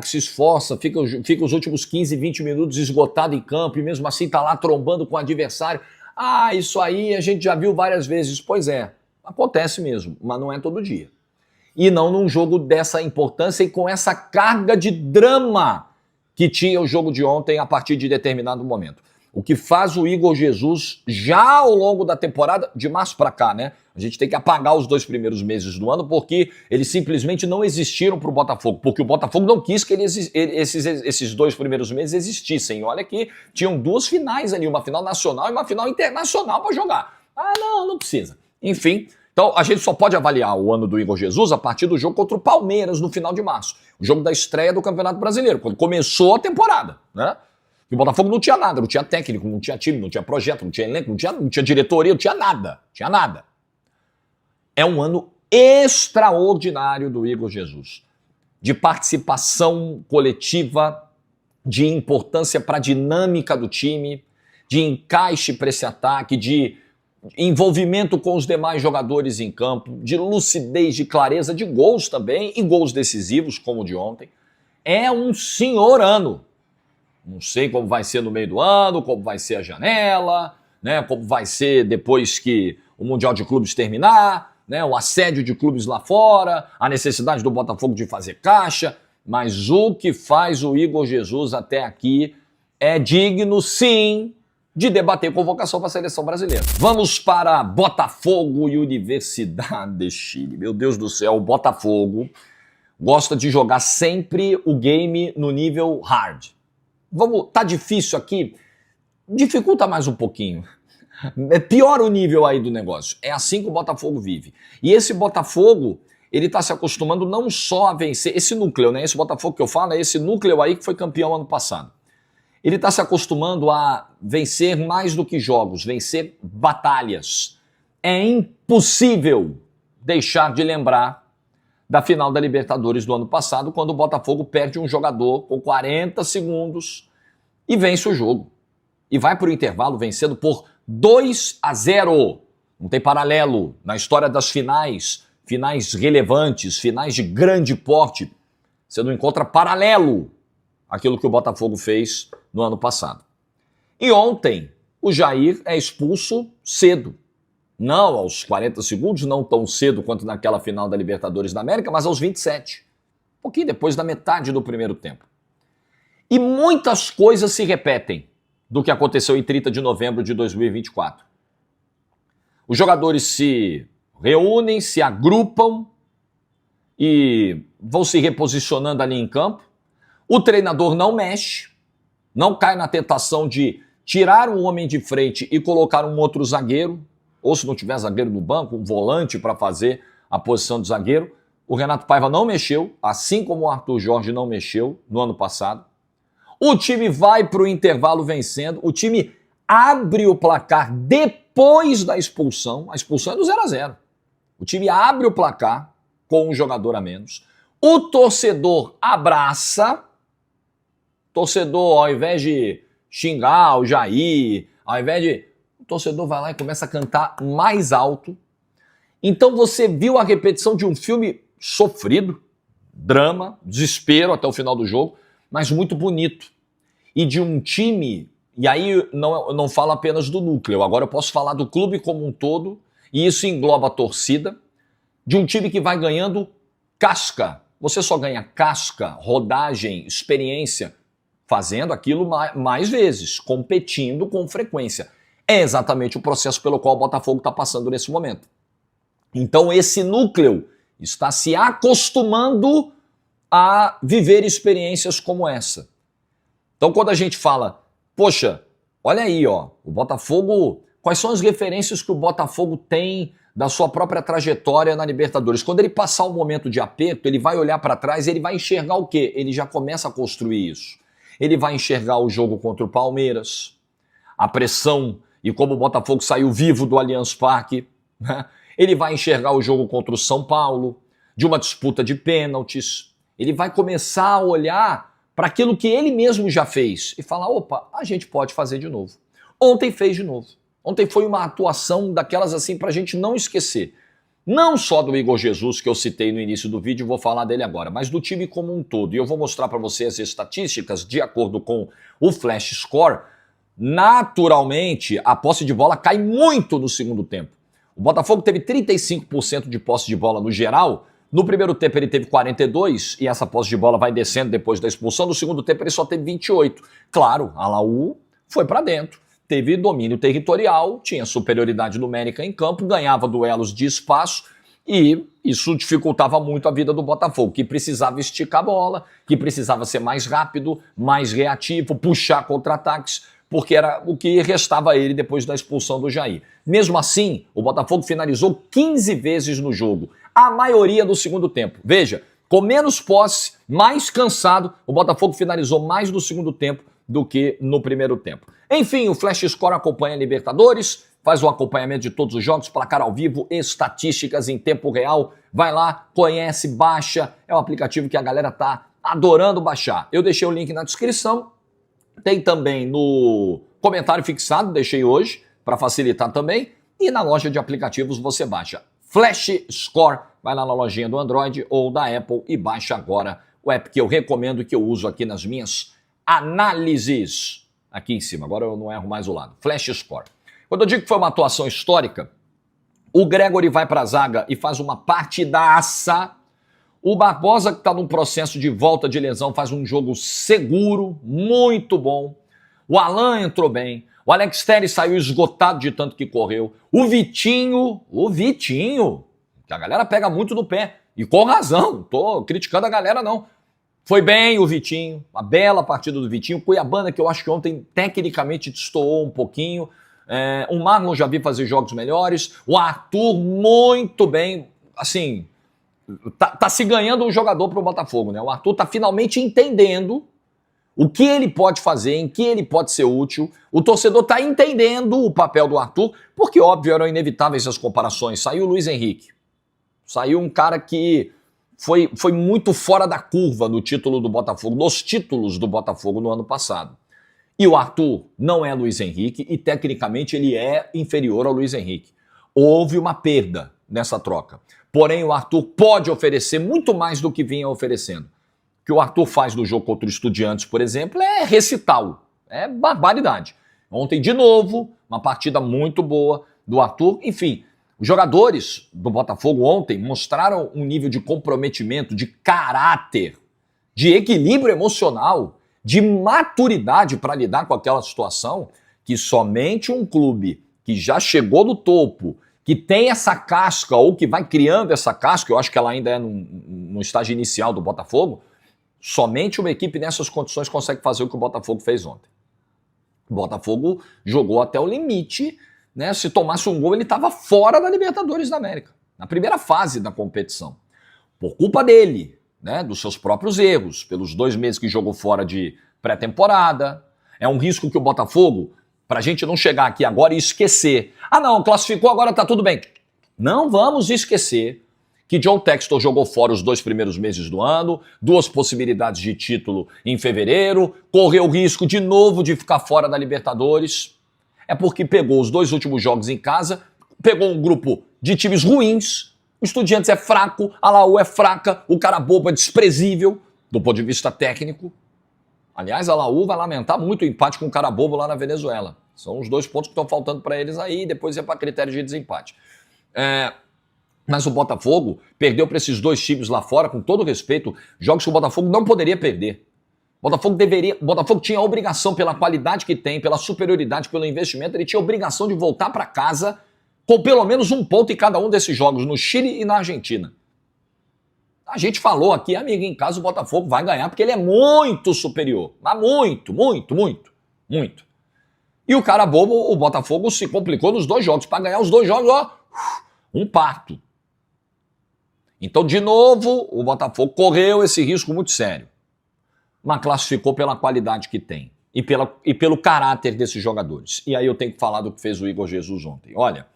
que se esforça, fica os últimos 15, 20 minutos esgotado em campo e mesmo assim tá lá trombando com o adversário. Ah, isso aí a gente já viu várias vezes. Pois é, acontece mesmo, mas não é todo dia. E não num jogo dessa importância e com essa carga de drama que tinha o jogo de ontem a partir de determinado momento. O que faz o Igor Jesus já ao longo da temporada, de março para cá, né? A gente tem que apagar os 2 primeiros meses do ano porque eles simplesmente não existiram para o Botafogo, porque o Botafogo não quis que esses 2 primeiros meses existissem. Olha que tinham 2 finais ali, uma final nacional e uma final internacional para jogar. Ah, não precisa. Enfim, então a gente só pode avaliar o ano do Igor Jesus a partir do jogo contra o Palmeiras no final de março. O jogo da estreia do Campeonato Brasileiro, quando começou a temporada, né? E o Botafogo não tinha nada, não tinha técnico, não tinha time, não tinha projeto, não tinha elenco, não tinha diretoria, não tinha nada. Tinha nada. É um ano extraordinário do Igor Jesus. De participação coletiva, de importância para a dinâmica do time, de encaixe para esse ataque, de envolvimento com os demais jogadores em campo, de lucidez, de clareza, de gols também, e gols decisivos, como o de ontem. É um senhor ano. Não sei como vai ser no meio do ano, como vai ser a janela, né? Como vai ser depois que o Mundial de Clubes terminar, né? O assédio de clubes lá fora, a necessidade do Botafogo de fazer caixa, mas o que faz o Igor Jesus até aqui é digno, sim, de debater convocação para a seleção brasileira. Vamos para Botafogo e Universidade de Chile. Meu Deus do céu, o Botafogo gosta de jogar sempre o game no nível hard. Tá difícil aqui? Dificulta mais um pouquinho. Piora o nível aí do negócio. É assim que o Botafogo vive. E esse Botafogo, ele tá se acostumando não só a vencer, esse núcleo, né? Esse Botafogo que eu falo é esse núcleo aí que foi campeão ano passado. Ele tá se acostumando a vencer mais do que jogos, vencer batalhas. É impossível deixar de lembrar da final da Libertadores do ano passado, quando o Botafogo perde um jogador com 40 segundos e vence o jogo. E vai para o intervalo vencendo por 2-0. Não tem paralelo na história das finais relevantes, finais de grande porte. Você não encontra paralelo àquilo que o Botafogo fez no ano passado. E ontem, o Jair é expulso cedo. Não aos 40 segundos, não tão cedo quanto naquela final da Libertadores da América, mas aos 27. Um pouquinho depois da metade do primeiro tempo. E muitas coisas se repetem do que aconteceu em 30 de novembro de 2024. Os jogadores se reúnem, se agrupam e vão se reposicionando ali em campo. O treinador não mexe, não cai na tentação de tirar um homem de frente e colocar um outro zagueiro, ou se não tiver zagueiro no banco, um volante para fazer a posição de zagueiro. O Renato Paiva não mexeu, assim como o Arthur Jorge não mexeu no ano passado. O time vai para o intervalo vencendo, o time abre o placar depois da expulsão. A expulsão é do 0-0. O time abre o placar com um jogador a menos. O torcedor abraça. Torcedor, ao invés de xingar o Jair, ao invés de... O torcedor vai lá e começa a cantar mais alto. Então você viu a repetição de um filme sofrido, drama, desespero até o final do jogo, mas muito bonito. E de um time, e aí não falo apenas do núcleo, agora eu posso falar do clube como um todo, e isso engloba a torcida, de um time que vai ganhando casca. Você só ganha casca, rodagem, experiência, fazendo aquilo mais vezes, competindo com frequência. É exatamente o processo pelo qual o Botafogo está passando nesse momento. Então esse núcleo está se acostumando a viver experiências como essa. Então quando a gente fala, poxa, olha aí, ó, o Botafogo, quais são as referências que o Botafogo tem da sua própria trajetória na Libertadores? Quando ele passar um momento de aperto, ele vai olhar para trás e ele vai enxergar o quê? Ele já começa a construir isso. Ele vai enxergar o jogo contra o Palmeiras, a pressão e como o Botafogo saiu vivo do Allianz Parque, né? Ele vai enxergar o jogo contra o São Paulo, de uma disputa de pênaltis. Ele vai começar a olhar para aquilo que ele mesmo já fez e falar, opa, a gente pode fazer de novo. Ontem fez de novo. Ontem foi uma atuação daquelas assim para a gente não esquecer. Não só do Igor Jesus, que eu citei no início do vídeo, vou falar dele agora, mas do time como um todo. E eu vou mostrar para você as estatísticas de acordo com o Flash Score. Naturalmente, a posse de bola cai muito no segundo tempo. O Botafogo teve 35% de posse de bola no geral. No primeiro tempo ele teve 42% e essa posse de bola vai descendo depois da expulsão. No segundo tempo ele só teve 28%. Claro, a Laú foi para dentro. Teve domínio territorial, tinha superioridade numérica em campo, ganhava duelos de espaço e isso dificultava muito a vida do Botafogo, que precisava esticar a bola, que precisava ser mais rápido, mais reativo, puxar contra-ataques, porque era o que restava a ele depois da expulsão do Jair. Mesmo assim, o Botafogo finalizou 15 vezes no jogo, a maioria do segundo tempo. Veja, com menos posse, mais cansado, o Botafogo finalizou mais no segundo tempo do que no primeiro tempo. Enfim, o Flash Score acompanha a Libertadores, faz o acompanhamento de todos os jogos, placar ao vivo, estatísticas em tempo real. Vai lá, conhece, baixa. É um aplicativo que a galera tá adorando baixar. Eu deixei o link na descrição. Tem também no comentário fixado, deixei hoje, para facilitar também. E na loja de aplicativos você baixa Flash Score. Vai lá na lojinha do Android ou da Apple e baixa agora o app que eu recomendo e que eu uso aqui nas minhas análises. Aqui em cima, agora eu não erro mais o lado. Flash Score. Quando eu digo que foi uma atuação histórica, o Gregory vai para a zaga e faz uma partidaça. O Barbosa, que está num processo de volta de lesão, faz um jogo seguro, muito bom. O Alan entrou bem. O Alex Telles saiu esgotado de tanto que correu. O Vitinho, que a galera pega muito no pé. E com razão, não tô criticando a galera não. Foi bem o Vitinho, uma bela partida do Vitinho. Cuiabana, que eu acho que ontem tecnicamente destoou um pouquinho. O Marlon já vi fazer jogos melhores. O Arthur, muito bem. Assim, tá se ganhando um jogador pro Botafogo, né? O Arthur tá finalmente entendendo o que ele pode fazer, em que ele pode ser útil. O torcedor tá entendendo o papel do Arthur, porque, óbvio, eram inevitáveis as comparações. Saiu o Luiz Henrique. Saiu um cara que foi muito fora da curva no título do Botafogo, nos títulos do Botafogo no ano passado. E o Arthur não é Luiz Henrique e, tecnicamente, ele é inferior ao Luiz Henrique. Houve uma perda nessa troca. Porém, o Arthur pode oferecer muito mais do que vinha oferecendo. O que o Arthur faz no jogo contra o Estudiantes, por exemplo, é recital. É barbaridade. Ontem, de novo, uma partida muito boa do Arthur. Enfim, os jogadores do Botafogo ontem mostraram um nível de comprometimento, de caráter, de equilíbrio emocional, de maturidade para lidar com aquela situação que somente um clube que já chegou no topo, que tem essa casca ou que vai criando essa casca, eu acho que ela ainda é no estágio inicial do Botafogo, somente uma equipe nessas condições consegue fazer o que o Botafogo fez ontem. O Botafogo jogou até o limite, né? Se tomasse um gol, ele estava fora da Libertadores da América, na primeira fase da competição. Por culpa dele, né? Dos seus próprios erros, pelos 2 meses que jogou fora de pré-temporada. É um risco que o Botafogo, para a gente não chegar aqui agora e esquecer. Ah não, classificou, agora tá tudo bem. Não vamos esquecer que John Textor jogou fora os 2 primeiros meses do ano, 2 possibilidades de título em fevereiro, correu o risco de novo de ficar fora da Libertadores. É porque pegou os 2 últimos jogos em casa, pegou um grupo de times ruins, o Estudiantes é fraco, a Laú é fraca, o Carabobo é desprezível do ponto de vista técnico. Aliás, a Laú vai lamentar muito o empate com o Carabobo lá na Venezuela. São os 2 pontos que estão faltando para eles aí, depois é para critério de desempate. Mas o Botafogo perdeu para esses 2 times lá fora, com todo respeito, jogos que o Botafogo não poderia perder. O Botafogo tinha a obrigação, pela qualidade que tem, pela superioridade, pelo investimento, ele tinha a obrigação de voltar para casa com pelo menos 1 ponto em cada um desses jogos, no Chile e na Argentina. A gente falou aqui, amigo, em casa o Botafogo vai ganhar porque ele é muito superior. Mas muito. E o Carabobo, o Botafogo se complicou nos 2 jogos. Para ganhar os 2 jogos, ó, um parto. Então, de novo, o Botafogo correu esse risco muito sério. Mas classificou pela qualidade que tem e pelo caráter desses jogadores. E aí eu tenho que falar do que fez o Igor Jesus ontem. Olha,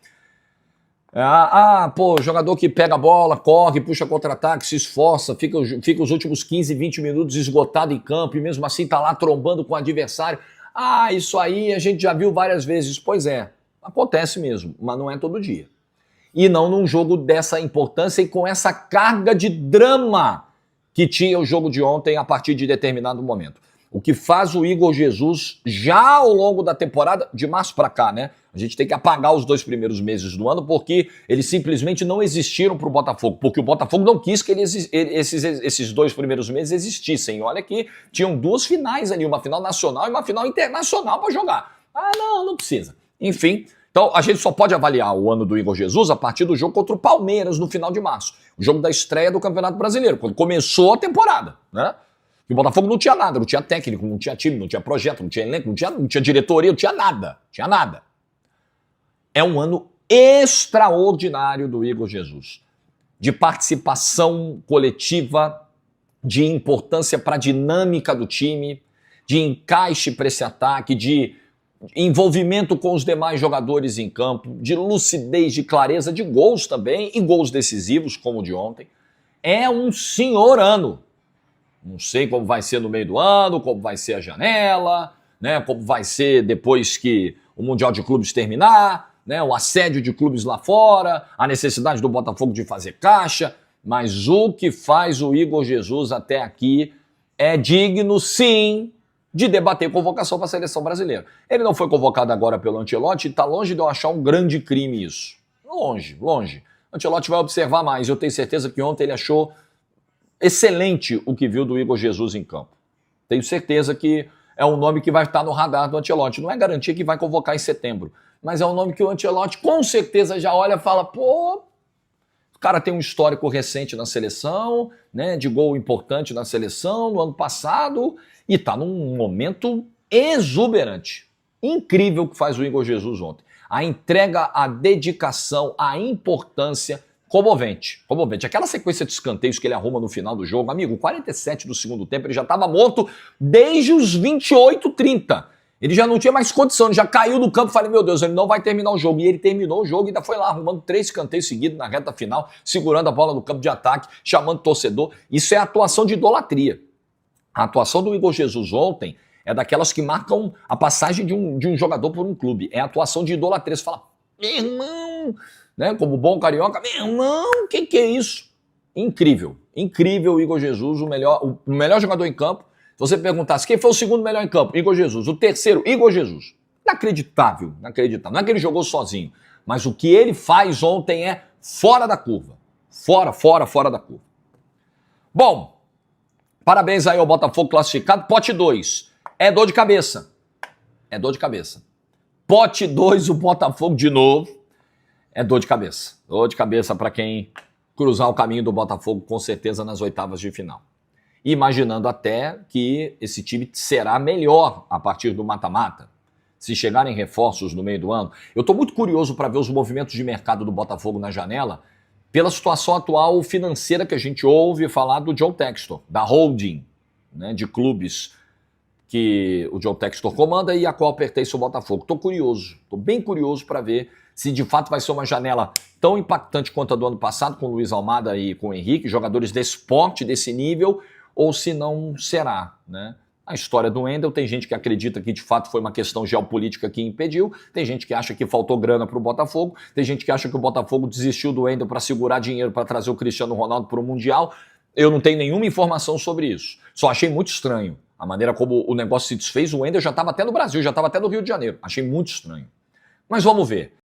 jogador que pega a bola, corre, puxa contra-ataque, se esforça, fica os últimos 15, 20 minutos esgotado em campo e mesmo assim tá lá trombando com o adversário. Isso aí a gente já viu várias vezes. Pois é, acontece mesmo, mas não é todo dia. e não num jogo dessa importância e com essa carga de drama que tinha o jogo de ontem a partir de determinado momento. O que faz o Igor Jesus já ao longo da temporada, de março para cá, né? A gente tem que apagar os 2 primeiros meses do ano porque eles simplesmente não existiram para o Botafogo, porque o Botafogo não quis que esses 2 primeiros meses existissem. Olha que tinham 2 finais ali, uma final nacional e uma final internacional para jogar. Ah, não precisa. Enfim, então a gente só pode avaliar o ano do Igor Jesus a partir do jogo contra o Palmeiras no final de março. O jogo da estreia do Campeonato Brasileiro, quando começou a temporada, né? E o Botafogo não tinha nada, não tinha técnico, não tinha time, não tinha projeto, não tinha elenco, não tinha diretoria, não tinha nada. Tinha nada. É um ano extraordinário do Igor Jesus. De participação coletiva, de importância para a dinâmica do time, de encaixe para esse ataque, de envolvimento com os demais jogadores em campo, de lucidez, de clareza, de gols também, e gols decisivos, como o de ontem. É um senhor ano. Não sei como vai ser no meio do ano, como vai ser a janela, né? Como vai ser depois que o Mundial de Clubes terminar, né? O assédio de clubes lá fora, a necessidade do Botafogo de fazer caixa, mas o que faz o Igor Jesus até aqui é digno, sim, de debater convocação para a seleção brasileira. Ele não foi convocado agora pelo Ancelotti e está longe de eu achar um grande crime isso. Longe, longe. O Ancelotti vai observar mais. Eu tenho certeza que ontem ele achou excelente o que viu do Igor Jesus em campo. Tenho certeza que é um nome que vai estar no radar do Ancelotti. Não é garantia que vai convocar em setembro, mas é um nome que o Ancelotti com certeza já olha e fala, pô, o cara tem um histórico recente na seleção, né, de gol importante na seleção no ano passado e está num momento exuberante. Incrível o que faz o Igor Jesus ontem. A entrega, a dedicação, a importância comovente. Aquela sequência de escanteios que ele arruma no final do jogo, amigo, 47 do segundo tempo, ele já estava morto desde os 28, 30. Ele já não tinha mais condição, ele já caiu no campo. Falei, meu Deus, ele não vai terminar o jogo. E ele terminou o jogo e ainda foi lá arrumando 3 escanteios seguidos na reta final, segurando a bola no campo de ataque, chamando o torcedor. Isso é atuação de idolatria. A atuação do Igor Jesus ontem é daquelas que marcam a passagem de um jogador por um clube. É a atuação de idolatria. Você fala, meu irmão, né, como bom carioca, meu irmão, o que é isso? Incrível, incrível o Igor Jesus, o melhor jogador em campo. Se você perguntasse quem foi o segundo melhor em campo, Igor Jesus. O terceiro, Igor Jesus. Inacreditável, inacreditável. Não é que ele jogou sozinho, mas o que ele faz ontem é fora da curva. Fora da curva. Bom, parabéns aí ao Botafogo classificado. Pote 2, é dor de cabeça. É dor de cabeça. Pote 2, o Botafogo de novo. É dor de cabeça. Dor de cabeça para quem cruzar o caminho do Botafogo, com certeza, nas oitavas de final. Imaginando até que esse time será melhor a partir do mata-mata, se chegarem reforços no meio do ano. Eu estou muito curioso para ver os movimentos de mercado do Botafogo na janela, pela situação atual financeira que a gente ouve falar do John Textor, da holding, né, de clubes que o John Textor comanda e a qual pertence o Botafogo. Estou curioso, estou bem curioso para ver se de fato vai ser uma janela tão impactante quanto a do ano passado, com o Luiz Almada e com o Henrique, jogadores desse porte, desse nível, ou se não será, né? A história do Wendel, tem gente que acredita que de fato foi uma questão geopolítica que impediu, tem gente que acha que faltou grana para o Botafogo, tem gente que acha que o Botafogo desistiu do Wendel para segurar dinheiro para trazer o Cristiano Ronaldo para o Mundial. Eu não tenho nenhuma informação sobre isso. Só achei muito estranho a maneira como o negócio se desfez. O Wendel já estava até no Brasil, já estava até no Rio de Janeiro. Achei muito estranho. Mas vamos ver.